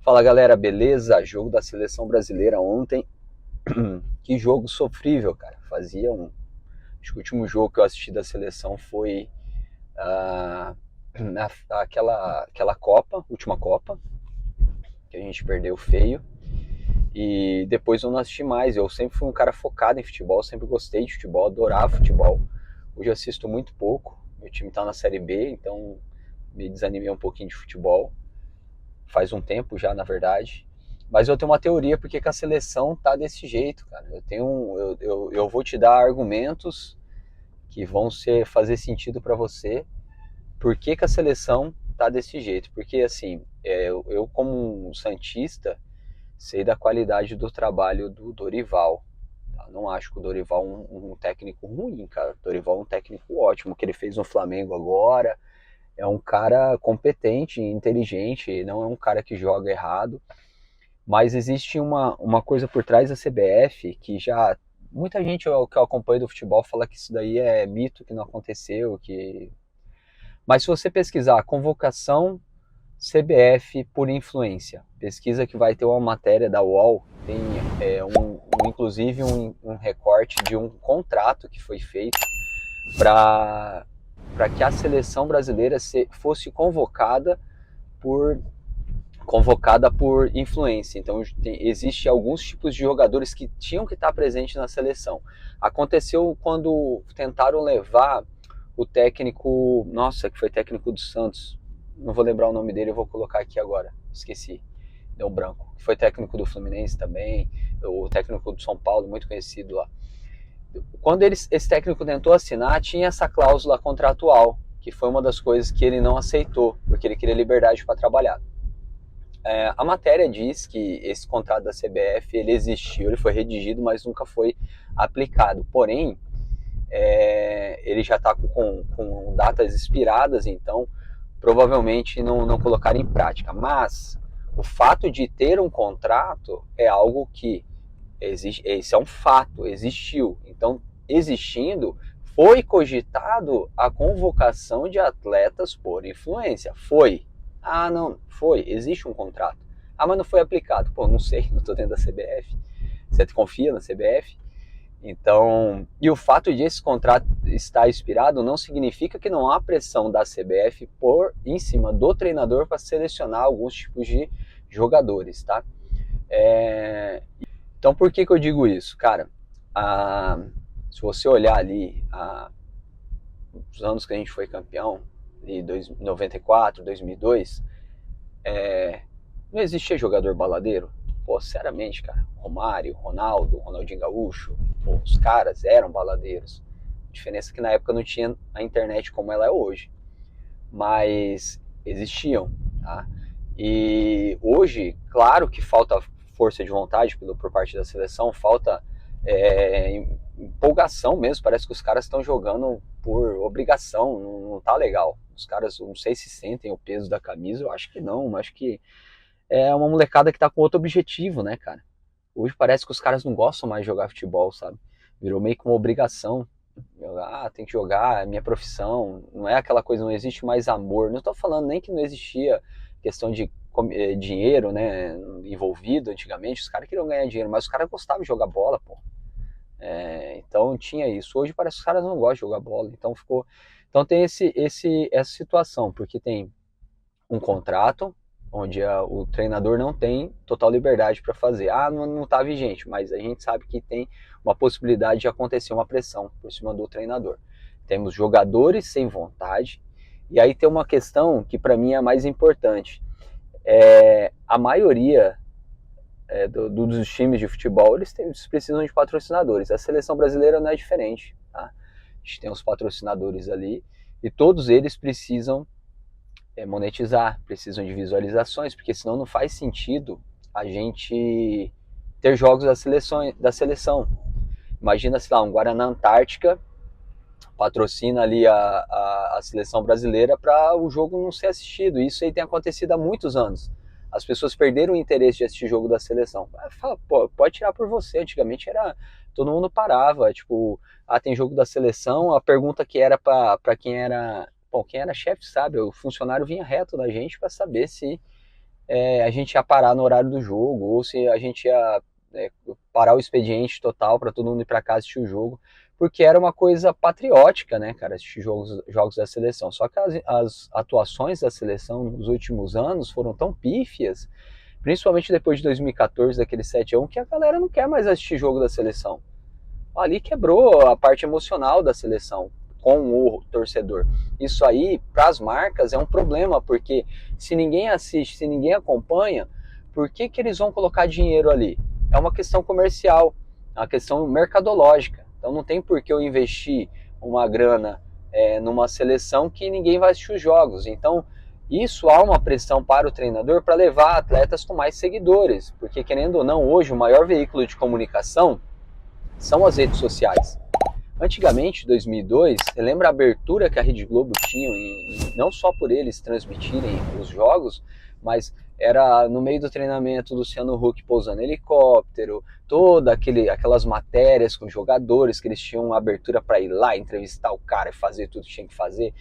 Fala galera, beleza? Jogo da seleção brasileira ontem. Que jogo sofrível, cara. Acho que o último jogo que eu assisti da seleção foi ah, aquela Copa, última Copa, que a gente perdeu feio. E depois eu não assisti mais. Eu sempre fui um cara focado em futebol, sempre gostei de futebol, adorava futebol. Hoje eu assisto muito pouco. Meu time tá na Série B, então me desanimei um pouquinho de futebol. Faz um tempo já, na verdade. Mas eu tenho uma teoria porque que a seleção tá desse jeito, cara. Eu vou te dar argumentos que vão fazer sentido para você. Por que a seleção tá desse jeito? Porque assim, eu como um santista sei da qualidade do trabalho do Dorival. Tá? Não acho que o Dorival é um técnico ruim, cara. O Dorival é um técnico ótimo, que ele fez no Flamengo agora. É um cara competente, inteligente, não é um cara que joga errado. Mas existe uma coisa por trás da CBF que já. Muita gente que eu acompanho do futebol fala que isso daí é mito, que não aconteceu, que. Mas se você pesquisar convocação CBF por influência, pesquisa que vai ter uma matéria da UOL, tem inclusive um recorte de um contrato que foi feito para que a seleção brasileira fosse convocada por influência. Então, existe alguns tipos de jogadores que tinham que estar presentes na seleção. Aconteceu quando tentaram levar o técnico, nossa, que foi técnico do Santos, não vou lembrar o nome dele, eu vou colocar aqui agora, esqueci, deu branco. Foi técnico do Fluminense também, o técnico do São Paulo, muito conhecido lá. Quando esse técnico tentou assinar, tinha essa cláusula contratual, que foi uma das coisas que ele não aceitou, porque ele queria liberdade para trabalhar. A matéria diz que esse contrato da CBF ele existiu, ele foi redigido, mas nunca foi aplicado. Porém, ele já está com datas expiradas, então provavelmente não colocaram em prática. Mas o fato de ter um contrato é algo que existe, esse é um fato, existiu. Então, existindo, foi cogitado a convocação de atletas por influência. Foi. Ah, não, foi. Existe um contrato. Ah, mas não foi aplicado. Pô, não sei, não estou dentro da CBF. Você confia na CBF? Então, e o fato de esse contrato estar expirado não significa que não há pressão da CBF por em cima do treinador para selecionar alguns tipos de jogadores, tá? Então, por que eu digo isso? Cara, se você olhar ali os anos que a gente foi campeão, de 94, 2002, não existia jogador baladeiro. Pô, sinceramente, cara, Romário, Ronaldo, Ronaldinho Gaúcho, pô, os caras eram baladeiros. A diferença é que na época não tinha a internet como ela é hoje, mas existiam, tá? E hoje, claro que falta força de vontade por parte da seleção, falta empolgação mesmo, parece que os caras estão jogando por obrigação, não tá legal. Os caras, não sei se sentem o peso da camisa, eu acho que não, acho que é uma molecada que tá com outro objetivo, né, cara? Hoje parece que os caras não gostam mais de jogar futebol, sabe? Virou meio que uma obrigação. Tem que jogar, é minha profissão. Não é aquela coisa, não existe mais amor. Não estou falando nem que não existia questão de dinheiro, né, envolvido antigamente. Os caras queriam ganhar dinheiro, mas os caras gostavam de jogar bola, pô. Então tinha isso. Hoje parece que os caras não gostam de jogar bola. Então tem essa situação, porque tem um contrato onde o treinador não tem total liberdade para fazer. Não está vigente, mas a gente sabe que tem uma possibilidade de acontecer uma pressão por cima do treinador. Temos jogadores sem vontade, e aí tem uma questão que para mim é a mais importante. A maioria dos times de futebol, eles precisam de patrocinadores. A seleção brasileira não é diferente. Tá? A gente tem os patrocinadores ali, e todos eles precisam monetizar, precisam de visualizações, porque senão não faz sentido a gente ter jogos da seleção. Imagina, sei lá, um Guaraná Antártica patrocina ali a seleção brasileira para o jogo não ser assistido. Isso aí tem acontecido há muitos anos. As pessoas perderam o interesse de assistir jogo da seleção. Fala, pô, pode tirar por você. Antigamente era todo mundo parava, tipo, tem jogo da seleção, a pergunta que era para quem era chefe, sabe? O funcionário vinha reto da gente para saber se a gente ia parar no horário do jogo, ou se a gente ia parar o expediente total para todo mundo ir para casa assistir o jogo, porque era uma coisa patriótica, né, cara, assistir jogos da seleção. Só que as atuações da seleção nos últimos anos foram tão pífias, principalmente depois de 2014, daquele 7-1, que a galera não quer mais assistir jogo da seleção. Ali quebrou a parte emocional da seleção com o torcedor. Isso aí, para as marcas, é um problema, porque se ninguém assiste, se ninguém acompanha, por que, que eles vão colocar dinheiro ali? É uma questão comercial, é uma questão mercadológica. Então não tem por que eu investir uma grana numa seleção que ninguém vai assistir os jogos. Então isso há uma pressão para o treinador para levar atletas com mais seguidores, porque querendo ou não, hoje o maior veículo de comunicação são as redes sociais. Antigamente, 2002, você lembra a abertura que a Rede Globo tinha, não só por eles transmitirem os jogos, mas era no meio do treinamento, Luciano Huck pousando em helicóptero, aquelas matérias com jogadores que eles tinham uma abertura para ir lá entrevistar o cara e fazer tudo que tinha que fazer.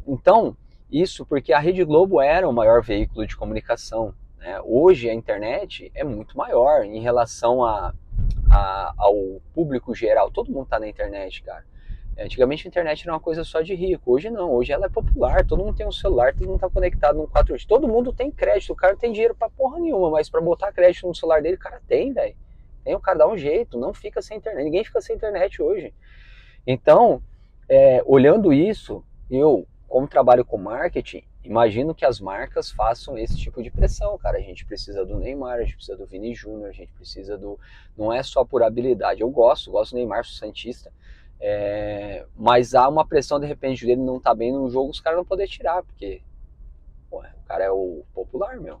Então, isso porque a Rede Globo era o maior veículo de comunicação, né? Hoje a internet é muito maior em relação ao público geral. Todo mundo tá na internet, cara. Antigamente a internet era uma coisa só de rico, hoje não, hoje ela é popular, todo mundo tem um celular, todo mundo tá conectado no 4G, todo mundo tem crédito, o cara não tem dinheiro pra porra nenhuma, mas pra botar crédito no celular dele, o cara tem, velho. Tem, o cara dá um jeito, não fica sem internet, ninguém fica sem internet hoje. Então, olhando isso, eu, como trabalho com marketing, imagino que as marcas façam esse tipo de pressão, cara. A gente precisa do Neymar, a gente precisa do Vini Júnior, a gente precisa do... Não é só por habilidade. Eu gosto do Neymar, sou santista. Mas há uma pressão, de repente, dele não tá bem no jogo, os caras não poder tirar, porque pô, o cara é o popular, meu.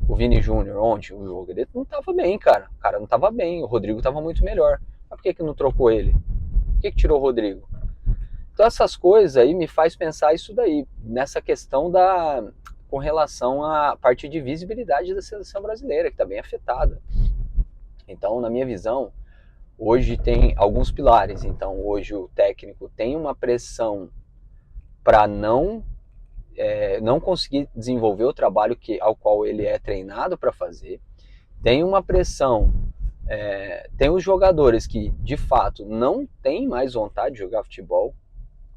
O Vini Júnior, ontem, o jogo, ele não tava bem, cara. O cara não tava bem, o Rodrigo tava muito melhor. Mas por que não trocou ele? Por que tirou o Rodrigo? Então essas coisas aí me faz pensar isso daí, nessa questão com relação à parte de visibilidade da seleção brasileira, que está bem afetada. Então, na minha visão, hoje tem alguns pilares. Então, hoje o técnico tem uma pressão para não conseguir desenvolver o trabalho ao qual ele é treinado para fazer. Tem uma pressão, tem os jogadores que, de fato, não têm mais vontade de jogar futebol.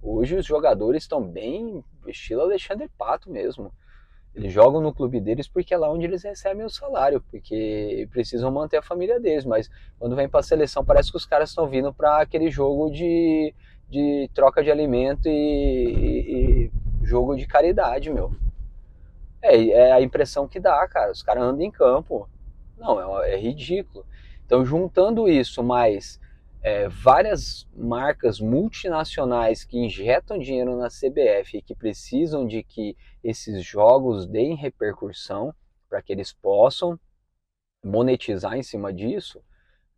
Hoje os jogadores estão bem estilo Alexandre Pato mesmo. Eles jogam no clube deles porque é lá onde eles recebem o salário, porque precisam manter a família deles, mas quando vem para a seleção parece que os caras estão vindo para aquele jogo de troca de alimento e jogo de caridade, meu. É a impressão que dá, cara. Os caras andam em campo. Não, é ridículo. Então, juntando isso mais várias marcas multinacionais que injetam dinheiro na CBF e que precisam de que esses jogos deem repercussão para que eles possam monetizar em cima disso,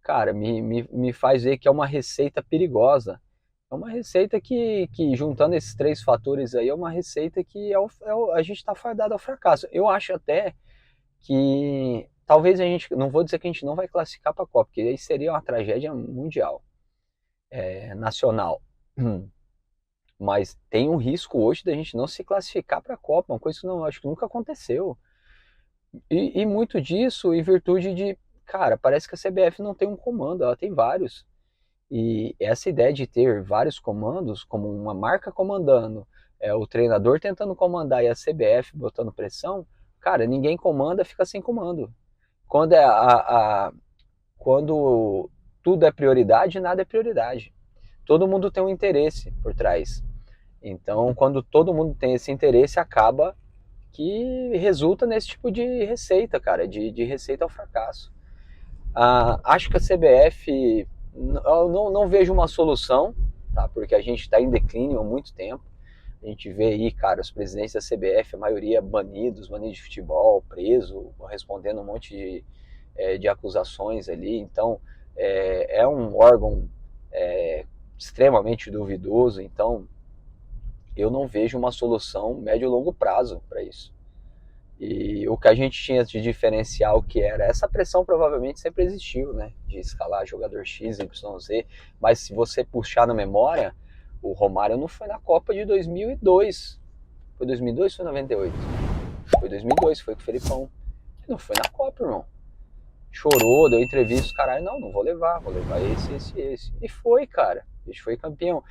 cara, me faz ver que é uma receita perigosa. É uma receita que juntando esses três fatores aí, é uma receita que a gente está fardado ao fracasso. Eu acho até que talvez a gente, não vou dizer que a gente não vai classificar para a Copa, porque aí seria uma tragédia mundial, nacional. Mas tem um risco hoje da gente não se classificar para a Copa, uma coisa que não, acho que nunca aconteceu. E muito disso em virtude de, cara, parece que a CBF não tem um comando, ela tem vários. E essa ideia de ter vários comandos, como uma marca comandando, o treinador tentando comandar e a CBF botando pressão, cara, ninguém comanda, fica sem comando. Quando, quando tudo é prioridade, nada é prioridade. Todo mundo tem um interesse por trás. Então, quando todo mundo tem esse interesse, acaba que resulta nesse tipo de receita, cara, de receita ao fracasso. Acho que a CBF, eu não vejo uma solução, tá? Porque a gente está em declínio há muito tempo. A gente vê aí, cara, os presidentes da CBF, a maioria banidos de futebol, preso, respondendo um monte de acusações ali. Então, é um órgão extremamente duvidoso. Então, eu não vejo uma solução médio e longo prazo para isso. E o que a gente tinha de diferencial, que era essa pressão, provavelmente sempre existiu, né? De escalar jogador X, Y, Z. Mas se você puxar na memória, o Romário não foi na Copa de 2002. Foi 2002 ou foi 98? Foi 2002, foi com o Felipão. E não foi na Copa, irmão. Chorou, deu entrevista, os caralho, não vou levar esse. E foi, cara. A gente foi campeão.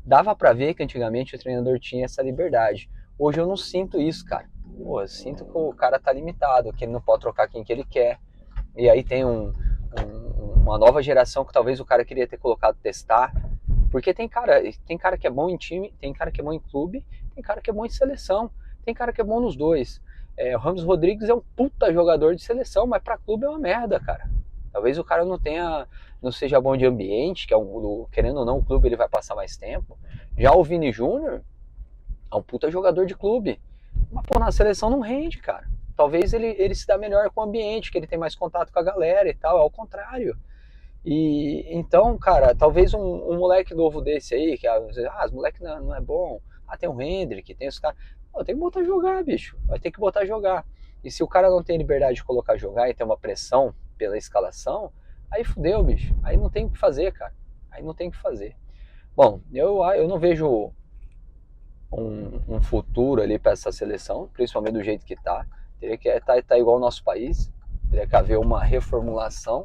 Dava pra ver que antigamente o treinador tinha essa liberdade. Hoje eu não sinto isso, cara. Pô, eu sinto que o cara tá limitado, que ele não pode trocar quem que ele quer. E aí tem uma nova geração que talvez o cara queria ter colocado testar. Porque tem cara que é bom em time, tem cara que é bom em clube, tem cara que é bom em seleção, tem cara que é bom nos dois. O Ramos Rodrigues é um puta jogador de seleção, mas pra clube é uma merda, cara. Talvez o cara não seja bom de ambiente, que querendo ou não, o clube ele vai passar mais tempo. Já o Vini Júnior é um puta jogador de clube. Mas, pô, na seleção não rende, cara. Talvez ele se dá melhor com o ambiente, que ele tem mais contato com a galera e tal, é ao contrário. E então, cara, talvez um moleque novo desse aí, que os moleque não é bom. Tem o Hendrick, tem os caras. Tem que botar a jogar, bicho. Vai ter que botar a jogar. E se o cara não tem liberdade de colocar a jogar e tem uma pressão pela escalação, aí fudeu, bicho. Aí não tem o que fazer, cara. Aí não tem o que fazer. Bom, eu não vejo um futuro ali para essa seleção, principalmente do jeito que tá. Teria que tá igual ao nosso país. Teria que haver uma reformulação.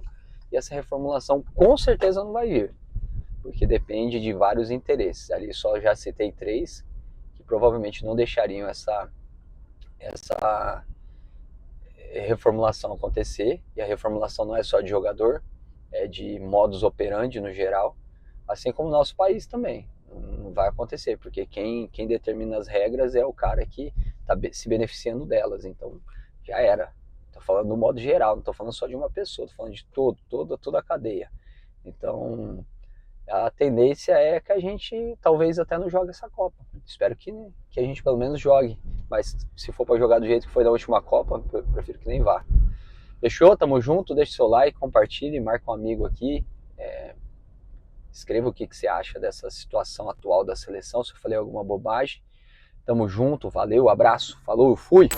E essa reformulação com certeza não vai vir, porque depende de vários interesses. Ali só já citei 3 que provavelmente não deixariam essa reformulação acontecer. E a reformulação não é só de jogador, é de modus operandi no geral, assim como o nosso país também. Não vai acontecer, porque quem determina as regras é o cara que está se beneficiando delas. Então já era. Estou falando do modo geral, não estou falando só de uma pessoa, estou falando de toda a cadeia. Então, a tendência é que a gente talvez até não jogue essa Copa. Espero que a gente pelo menos jogue. Mas se for para jogar do jeito que foi na última Copa, eu prefiro que nem vá. Fechou? Tamo junto, deixa seu like, compartilhe, marca um amigo aqui. Escreva o que você acha dessa situação atual da seleção, se eu falei alguma bobagem. Tamo junto, valeu, abraço, falou, fui!